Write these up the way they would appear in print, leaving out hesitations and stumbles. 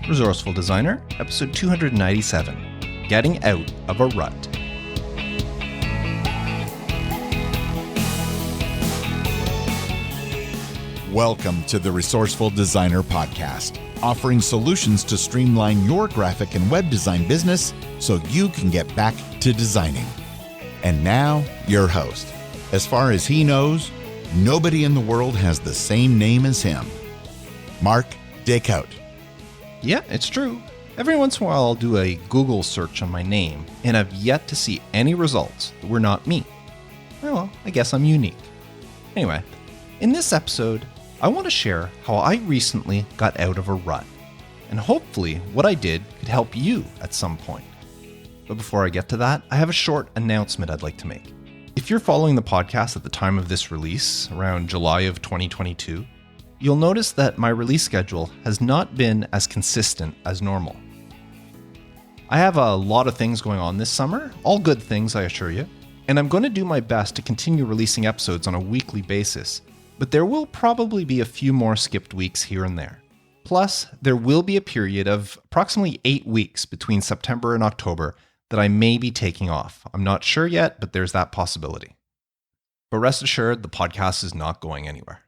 Resourceful Designer, episode 297, Getting Out of a Rut. Welcome to the Resourceful Designer podcast, offering solutions to streamline your graphic and web design business so you can get back to designing. And now, your host. As far as he knows, nobody in the world has the same name as him, Mark Descout. Yeah, it's true. Every once in a while I'll do a Google search on my name, and I've yet to see any results that were not me. Well, I guess I'm unique. Anyway, in this episode, I want to share how I recently got out of a rut, and hopefully what I did could help you at some point. But before I get to that, I have a short announcement I'd like to make. If you're following the podcast at the time of this release, around July of 2022, you'll notice that my release schedule has not been as consistent as normal. I have a lot of things going on this summer, all good things I assure you, and I'm going to do my best to continue releasing episodes on a weekly basis, but there will probably be a few more skipped weeks here and there. Plus, there will be a period of approximately 8 weeks between September and October that I may be taking off. I'm not sure yet, but there's that possibility. But rest assured, the podcast is not going anywhere.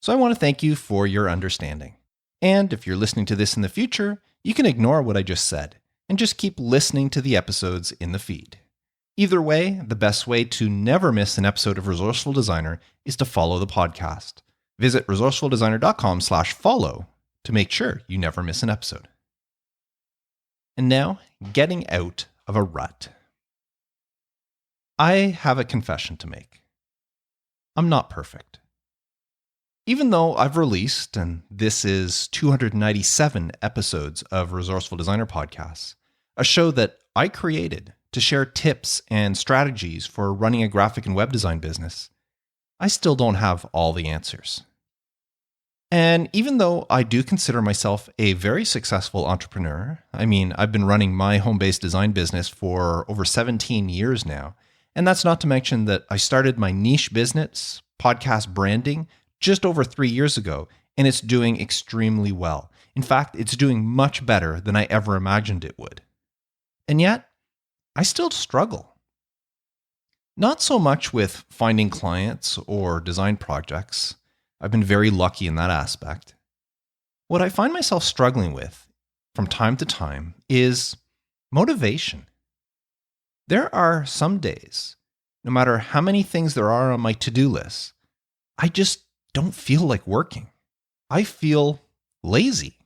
So I want to thank you for your understanding. And if you're listening to this in the future, you can ignore what I just said and just keep listening to the episodes in the feed. Either way, the best way to never miss an episode of Resourceful Designer is to follow the podcast. Visit resourcefuldesigner.com/follow to make sure you never miss an episode. And now, getting out of a rut. I have a confession to make. I'm not perfect. Even though I've released, and this is 297 episodes of Resourceful Designer podcasts, a show that I created to share tips and strategies for running a graphic and web design business, I still don't have all the answers. And even though I do consider myself a very successful entrepreneur, I've been running my home-based design business for over 17 years now, and that's not to mention that I started my niche business, podcast branding, just over 3 years ago, and it's doing extremely well. In fact, it's doing much better than I ever imagined it would. And yet, I still struggle. Not so much with finding clients or design projects. I've been very lucky in that aspect. What I find myself struggling with from time to time is motivation. There are some days, no matter how many things there are on my to-do list, I just don't feel like working. I feel lazy.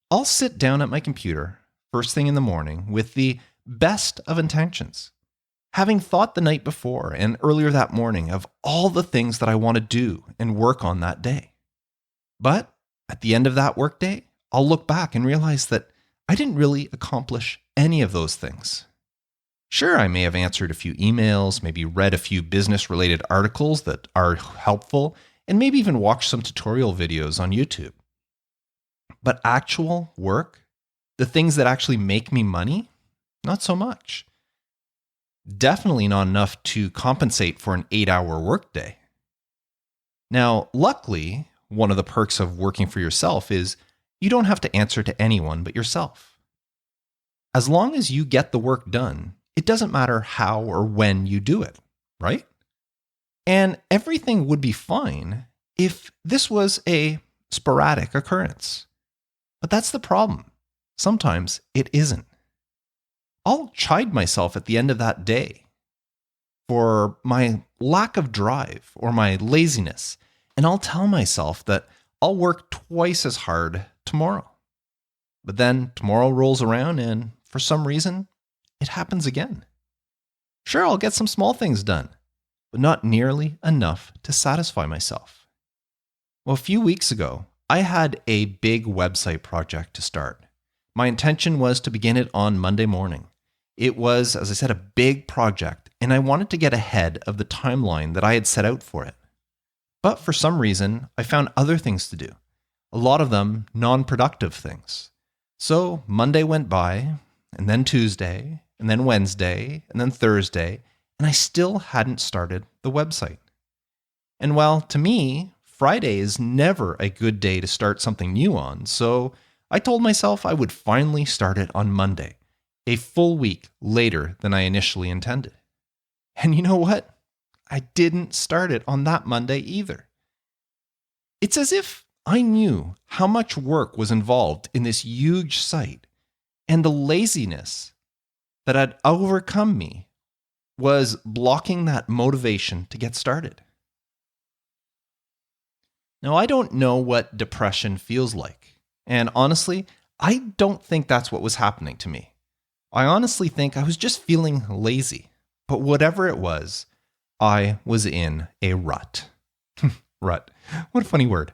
I'll sit down at my computer first thing in the morning with the best of intentions, having thought the night before and earlier that morning of all the things that I want to do and work on that day. But at the end of that workday, I'll look back and realize that I didn't really accomplish any of those things. Sure, I may have answered a few emails, maybe read a few business-related articles that are helpful, and maybe even watched some tutorial videos on YouTube. But actual work, the things that actually make me money, not so much. Definitely not enough to compensate for an 8-hour workday. Now, luckily, one of the perks of working for yourself is you don't have to answer to anyone but yourself. As long as you get the work done, it doesn't matter how or when you do it, right? And everything would be fine if this was a sporadic occurrence. But that's the problem. Sometimes it isn't. I'll chide myself at the end of that day for my lack of drive or my laziness, and I'll tell myself that I'll work twice as hard tomorrow. But then tomorrow rolls around and for some reason, it happens again. Sure, I'll get some small things done, but not nearly enough to satisfy myself. Well, a few weeks ago, I had a big website project to start. My intention was to begin it on Monday morning. It was, as I said, a big project, and I wanted to get ahead of the timeline that I had set out for it. But for some reason, I found other things to do, a lot of them non-productive things. So Monday went by, and then Tuesday, and then Wednesday, and then Thursday, and I still hadn't started the website. And while to me, Friday is never a good day to start something new on, so I told myself I would finally start it on Monday, a full week later than I initially intended. And you know what? I didn't start it on that Monday either. It's as if I knew how much work was involved in this huge site, and the laziness that had overcome me was blocking that motivation to get started. Now, I don't know what depression feels like. And honestly, I don't think that's what was happening to me. I honestly think I was just feeling lazy. But whatever it was, I was in a rut. Rut. What a funny word.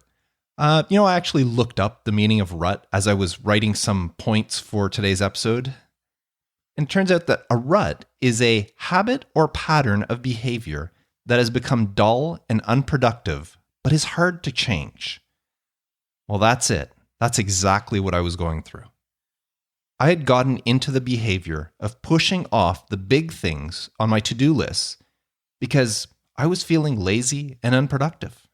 I actually looked up the meaning of rut as I was writing some points for today's episode. And it turns out that a rut is a habit or pattern of behavior that has become dull and unproductive, but is hard to change. Well, that's it. That's exactly what I was going through. I had gotten into the behavior of pushing off the big things on my to-do list because I was feeling lazy and unproductive.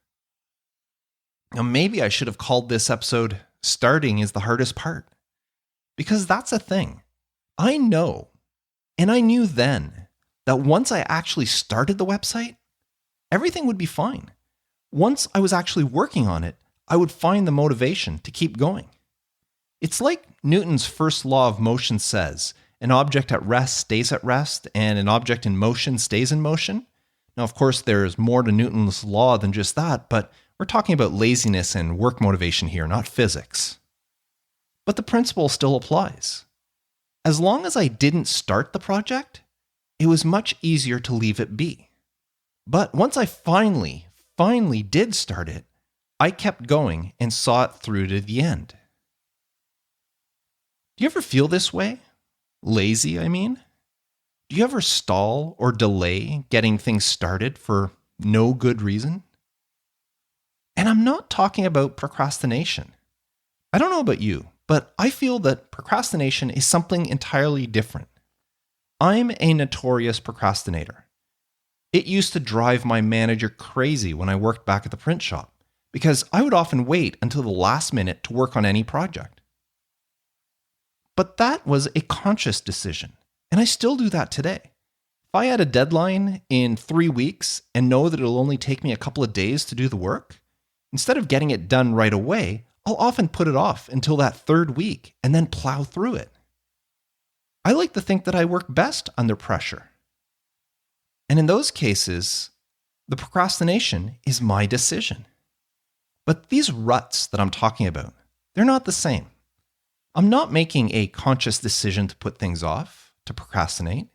Now, maybe I should have called this episode "Starting is the Hardest Part," because that's a thing. I know, and I knew then, that once I actually started the website, everything would be fine. Once I was actually working on it, I would find the motivation to keep going. It's like Newton's first law of motion says, an object at rest stays at rest, and an object in motion stays in motion. Now, of course, there's more to Newton's law than just that, but we're talking about laziness and work motivation here, not physics. But the principle still applies. As long as I didn't start the project, it was much easier to leave it be. But once I finally did start it, I kept going and saw it through to the end. Do you ever feel this way? Lazy, I mean? Do you ever stall or delay getting things started for no good reason? And I'm not talking about procrastination. I don't know about you, but I feel that procrastination is something entirely different. I'm a notorious procrastinator. It used to drive my manager crazy when I worked back at the print shop, because I would often wait until the last minute to work on any project. But that was a conscious decision, and I still do that today. If I had a deadline in 3 weeks and know that it'll only take me a couple of days to do the work, instead of getting it done right away, I'll often put it off until that third week and then plow through it. I like to think that I work best under pressure. And in those cases, the procrastination is my decision. But these ruts that I'm talking about, they're not the same. I'm not making a conscious decision to put things off, to procrastinate.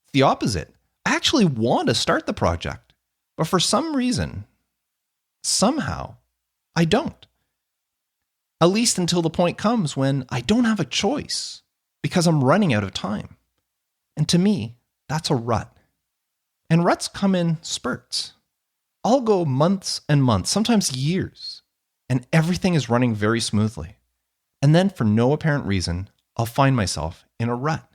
It's the opposite. I actually want to start the project, but for some reason, somehow, I don't. At least until the point comes when I don't have a choice because I'm running out of time. And to me, that's a rut. And ruts come in spurts. I'll go months and months, sometimes years, and everything is running very smoothly. And then for no apparent reason, I'll find myself in a rut.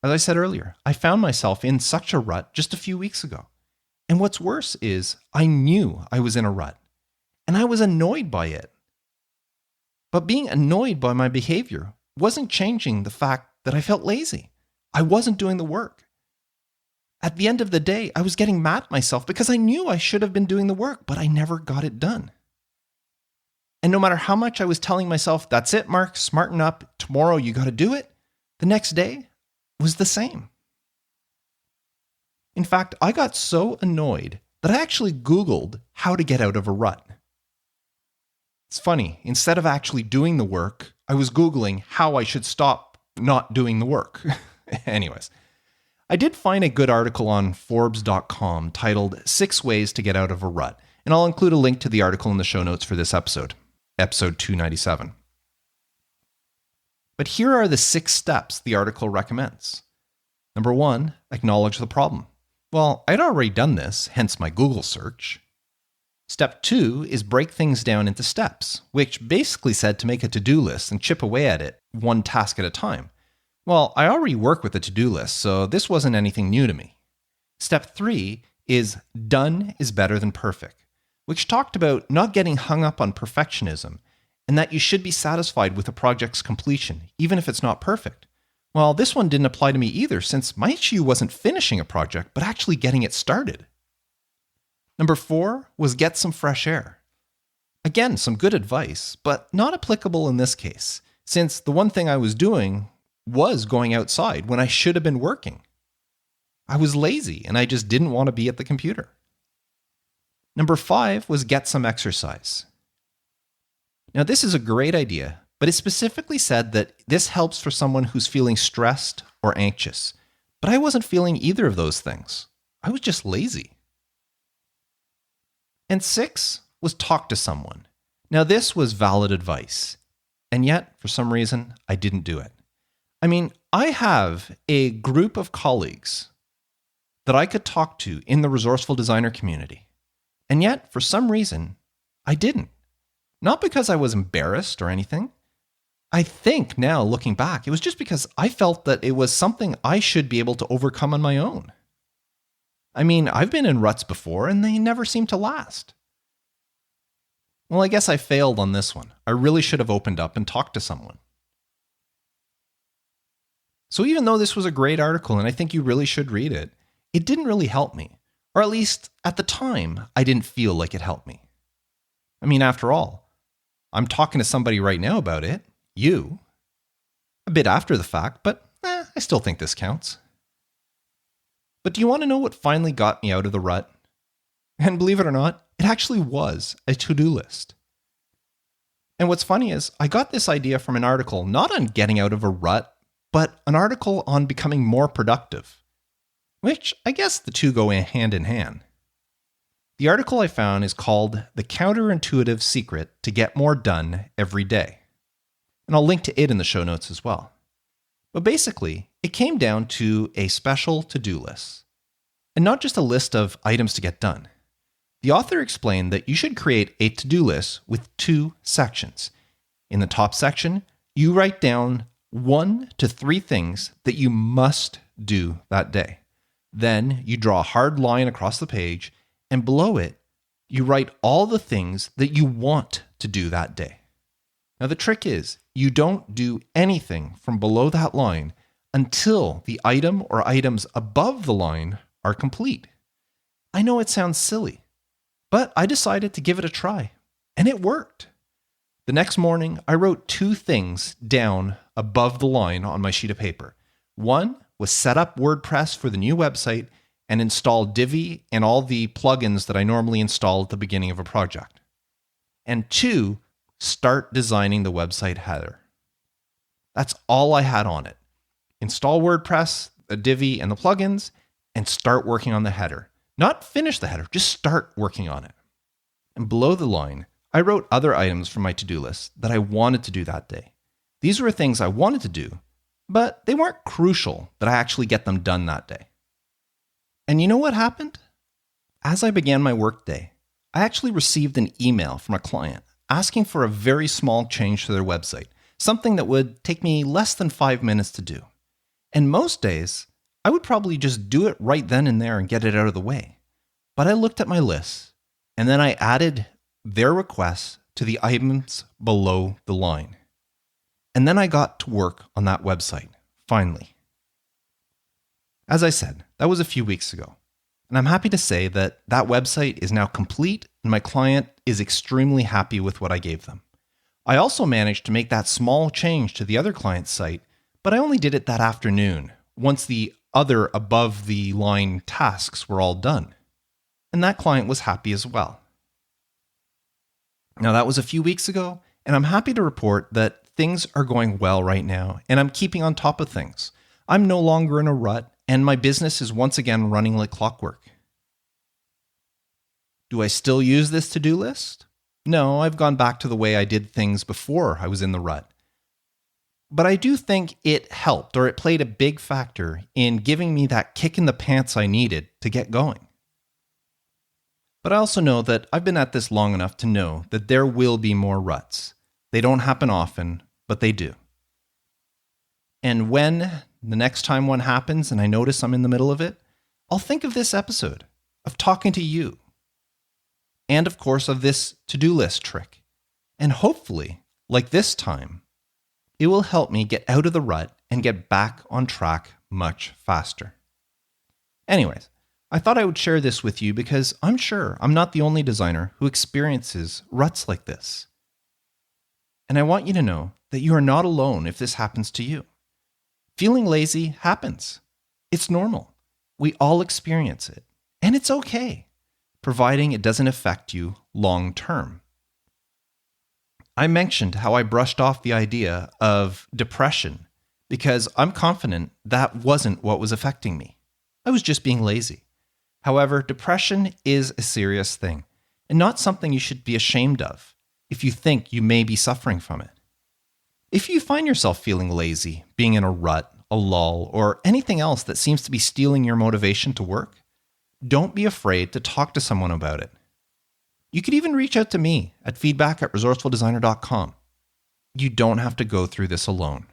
As I said earlier, I found myself in such a rut just a few weeks ago. And what's worse is I knew I was in a rut, and I was annoyed by it. But being annoyed by my behavior wasn't changing the fact that I felt lazy. I wasn't doing the work. At the end of the day, I was getting mad at myself because I knew I should have been doing the work, but I never got it done. And no matter how much I was telling myself, "That's it, Mark, smarten up, tomorrow you got to do it," the next day was the same. In fact, I got so annoyed that I actually Googled how to get out of a rut. It's funny, instead of actually doing the work, I was Googling how I should stop not doing the work. Anyways, I did find a good article on Forbes.com titled 6 Ways to Get Out of a Rut, and I'll include a link to the article in the show notes for this episode 297. But here are the 6 steps the article recommends. Number 1, acknowledge the problem. Well, I'd already done this, hence my Google search. Step 2 is break things down into steps, which basically said to make a to-do list and chip away at it, one task at a time. Well, I already work with a to-do list, so this wasn't anything new to me. Step 3 is done is better than perfect, which talked about not getting hung up on perfectionism and that you should be satisfied with a project's completion, even if it's not perfect. Well, this one didn't apply to me either, since my issue wasn't finishing a project, but actually getting it started. Number 4 was get some fresh air. Again, some good advice, but not applicable in this case, since the one thing I was doing was going outside when I should have been working. I was lazy and I just didn't want to be at the computer. Number 5 was get some exercise. Now, this is a great idea, but it specifically said that this helps for someone who's feeling stressed or anxious. But I wasn't feeling either of those things. I was just lazy. And 6 was talk to someone. Now, this was valid advice, and yet, for some reason, I didn't do it. I mean, I have a group of colleagues that I could talk to in the Resourceful Designer community, and yet, for some reason, I didn't. Not because I was embarrassed or anything. I think now, looking back, it was just because I felt that it was something I should be able to overcome on my own. I mean, I've been in ruts before, and they never seem to last. Well, I guess I failed on this one. I really should have opened up and talked to someone. So even though this was a great article, and I think you really should read it, it didn't really help me. Or at least, at the time, I didn't feel like it helped me. I mean, after all, I'm talking to somebody right now about it, you. A bit after the fact, but I still think this counts. But do you want to know what finally got me out of the rut? And believe it or not, it actually was a to-do list. And what's funny is, I got this idea from an article not on getting out of a rut, but an article on becoming more productive, which I guess the two go hand in hand. The article I found is called The Counterintuitive Secret to Get More Done Every Day. And I'll link to it in the show notes as well. But basically, it came down to a special to-do list, and not just a list of items to get done. The author explained that you should create a to-do list with 2 sections. In the top section, you write down 1 to 3 things that you must do that day. Then you draw a hard line across the page, and below it, you write all the things that you want to do that day. Now, the trick is, you don't do anything from below that line until the item or items above the line are complete. I know it sounds silly, but I decided to give it a try, and it worked. The next morning, I wrote 2 things down above the line on my sheet of paper. 1 was set up WordPress for the new website and install Divi and all the plugins that I normally install at the beginning of a project. And 2, start designing the website header. That's all I had on it. Install WordPress, the Divi, and the plugins, and start working on the header. Not finish the header, just start working on it. And below the line, I wrote other items from my to-do list that I wanted to do that day. These were things I wanted to do, but they weren't crucial that I actually get them done that day. And you know what happened? As I began my workday, I actually received an email from a client asking for a very small change to their website, something that would take me less than 5 minutes to do. And most days, I would probably just do it right then and there and get it out of the way. But I looked at my list, and then I added their requests to the items below the line. And then I got to work on that website, finally. As I said, that was a few weeks ago. And I'm happy to say that that website is now complete and my client is extremely happy with what I gave them. I also managed to make that small change to the other client's site, but I only did it that afternoon, once the other above the line tasks were all done. And that client was happy as well. Now that was a few weeks ago, and I'm happy to report that things are going well right now, and I'm keeping on top of things. I'm no longer in a rut, and my business is once again running like clockwork. Do I still use this to-do list? No, I've gone back to the way I did things before I was in the rut. But I do think it helped, or it played a big factor in giving me that kick in the pants I needed to get going. But I also know that I've been at this long enough to know that there will be more ruts. They don't happen often, but they do. And when the next time one happens and I notice I'm in the middle of it, I'll think of this episode, of talking to you, and of course of this to-do list trick, and hopefully like this time, it will help me get out of the rut and get back on track much faster. Anyways, I thought I would share this with you because I'm sure I'm not the only designer who experiences ruts like this. And I want you to know that you are not alone if this happens to you. Feeling lazy happens. It's normal. We all experience it. And it's okay, providing it doesn't affect you long term. I mentioned how I brushed off the idea of depression because I'm confident that wasn't what was affecting me. I was just being lazy. However, depression is a serious thing and not something you should be ashamed of if you think you may be suffering from it. If you find yourself feeling lazy, being in a rut, a lull, or anything else that seems to be stealing your motivation to work, don't be afraid to talk to someone about it. You could even reach out to me at feedback@resourcefuldesigner.com. You don't have to go through this alone.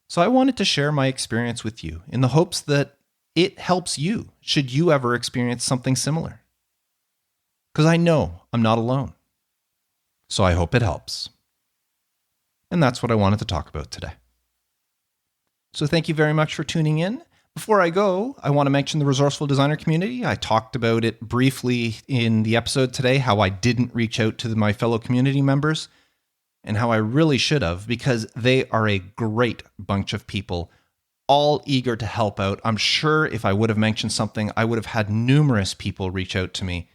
So I wanted to share my experience with you in the hopes that it helps you should you ever experience something similar. Because I know I'm not alone. So I hope it helps. And that's what I wanted to talk about today. So thank you very much for tuning in. Before I go, I want to mention the Resourceful Designer community. I talked about it briefly in the episode today, how I didn't reach out to my fellow community members and how I really should have, because they are a great bunch of people, all eager to help out. I'm sure if I would have mentioned something, I would have had numerous people reach out to me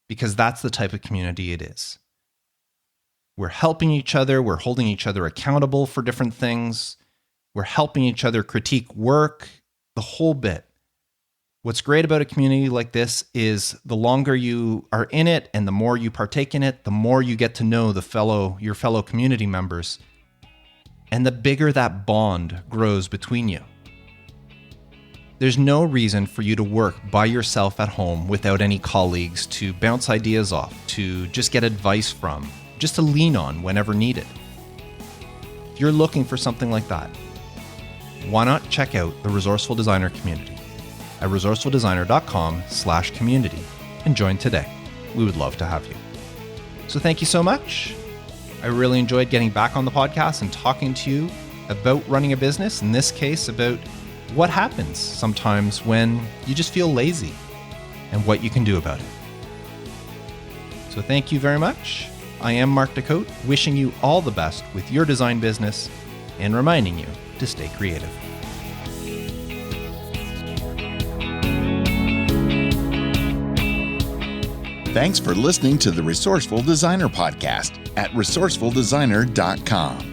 because that's the type of community it is. We're helping each other. We're holding each other accountable for different things. We're helping each other critique work, the whole bit. What's great about a community like this is the longer you are in it and the more you partake in it, the more you get to know your fellow community members, and the bigger that bond grows between you. There's no reason for you to work by yourself at home without any colleagues to bounce ideas off, to just get advice from, just to lean on whenever needed. If you're looking for something like that, why not check out the Resourceful Designer community at resourcefuldesigner.com/community and join today. We would love to have you. So thank you so much. I really enjoyed getting back on the podcast and talking to you about running a business, in this case, about what happens sometimes when you just feel lazy and what you can do about it. So thank you very much. I am Mark Decote, wishing you all the best with your design business and reminding you to stay creative. Thanks for listening to the Resourceful Designer podcast at resourcefuldesigner.com.